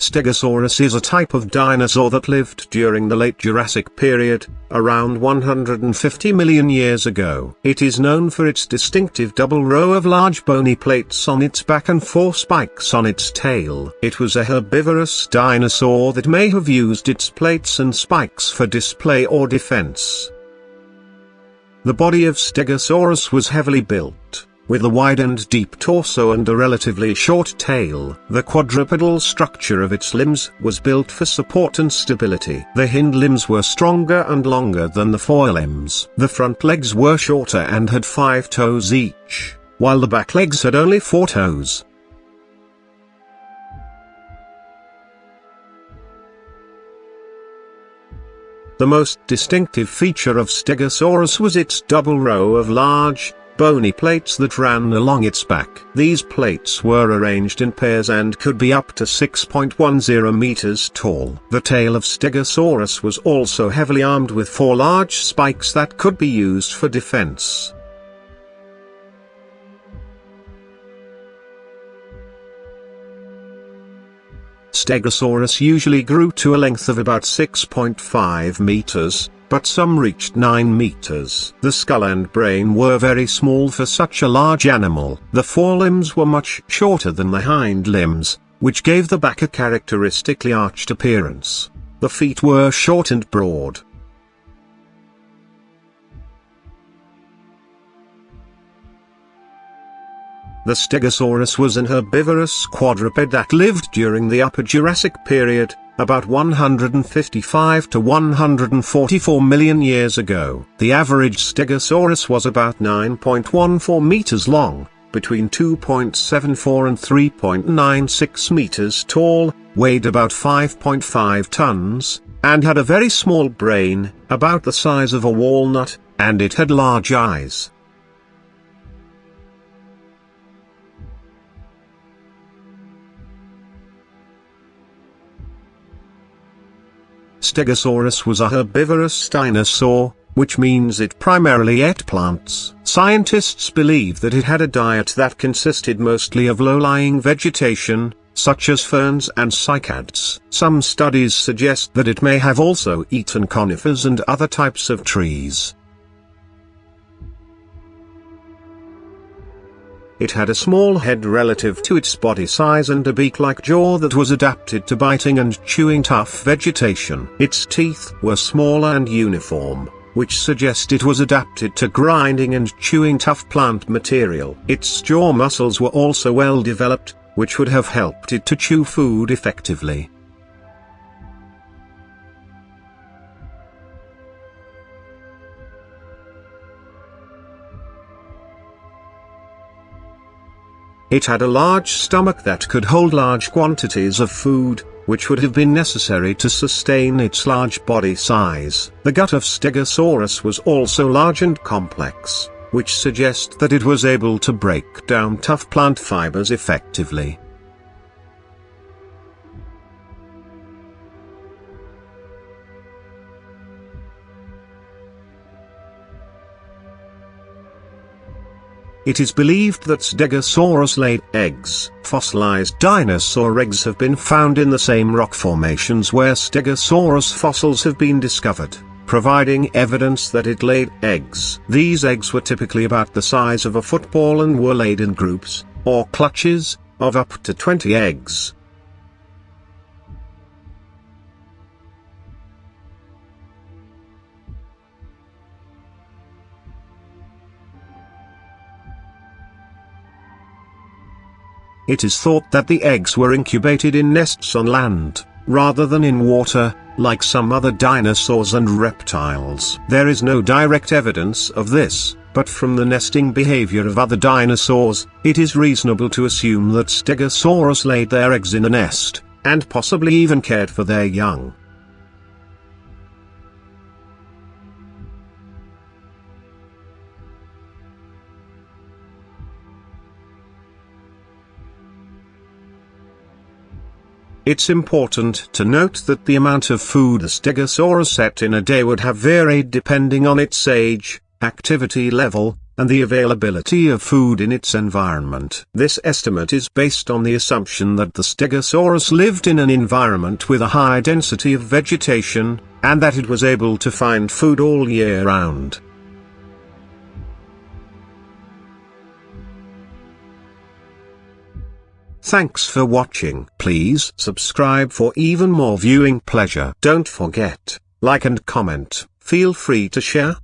Stegosaurus is a type of dinosaur that lived during the late Jurassic period, around 150 million years ago. It is known for its distinctive double row of large bony plates on its back and 4 spikes on its tail. It was a herbivorous dinosaur that may have used its plates and spikes for display or defense. The body of Stegosaurus was heavily built, with a wide and deep torso and a relatively short tail. The quadrupedal structure of its limbs was built for support and stability. The hind limbs were stronger and longer than the forelimbs. The front legs were shorter and had 5 toes each, while the back legs had only 4 toes. The most distinctive feature of Stegosaurus was its double row of large, bony plates that ran along its back. These plates were arranged in pairs and could be up to 6.10 meters tall. The tail of Stegosaurus was also heavily armed with 4 large spikes that could be used for defense. Stegosaurus usually grew to a length of about 6.5 meters, but some reached 9 meters. The skull and brain were very small for such a large animal. The forelimbs were much shorter than the hind limbs, which gave the back a characteristically arched appearance. The feet were short and broad. The Stegosaurus was an herbivorous quadruped that lived during the Upper Jurassic period, about 155 to 144 million years ago. The average Stegosaurus was about 9.14 meters long, between 2.74 and 3.96 meters tall, weighed about 5.5 tons, and had a very small brain, about the size of a walnut, and it had large eyes. Stegosaurus was a herbivorous dinosaur, which means it primarily ate plants. Scientists believe that it had a diet that consisted mostly of low-lying vegetation, such as ferns and cycads. Some studies suggest that it may have also eaten conifers and other types of trees. It had a small head relative to its body size and a beak-like jaw that was adapted to biting and chewing tough vegetation. Its teeth were smaller and uniform, which suggests it was adapted to grinding and chewing tough plant material. Its jaw muscles were also well developed, which would have helped it to chew food effectively. It had a large stomach that could hold large quantities of food, which would have been necessary to sustain its large body size. The gut of Stegosaurus was also large and complex, which suggests that it was able to break down tough plant fibers effectively. It is believed that Stegosaurus laid eggs. Fossilized dinosaur eggs have been found in the same rock formations where Stegosaurus fossils have been discovered, providing evidence that it laid eggs. These eggs were typically about the size of a football and were laid in groups, or clutches, of up to 20 eggs. It is thought that the eggs were incubated in nests on land, rather than in water, like some other dinosaurs and reptiles. There is no direct evidence of this, but from the nesting behavior of other dinosaurs, it is reasonable to assume that Stegosaurus laid their eggs in a nest, and possibly even cared for their young. It's important to note that the amount of food the Stegosaurus ate in a day would have varied depending on its age, activity level, and the availability of food in its environment. This estimate is based on the assumption that the Stegosaurus lived in an environment with a high density of vegetation, and that it was able to find food all year round. Thanks for watching. Please subscribe for even more viewing pleasure. Don't forget, like and comment. Feel free to share.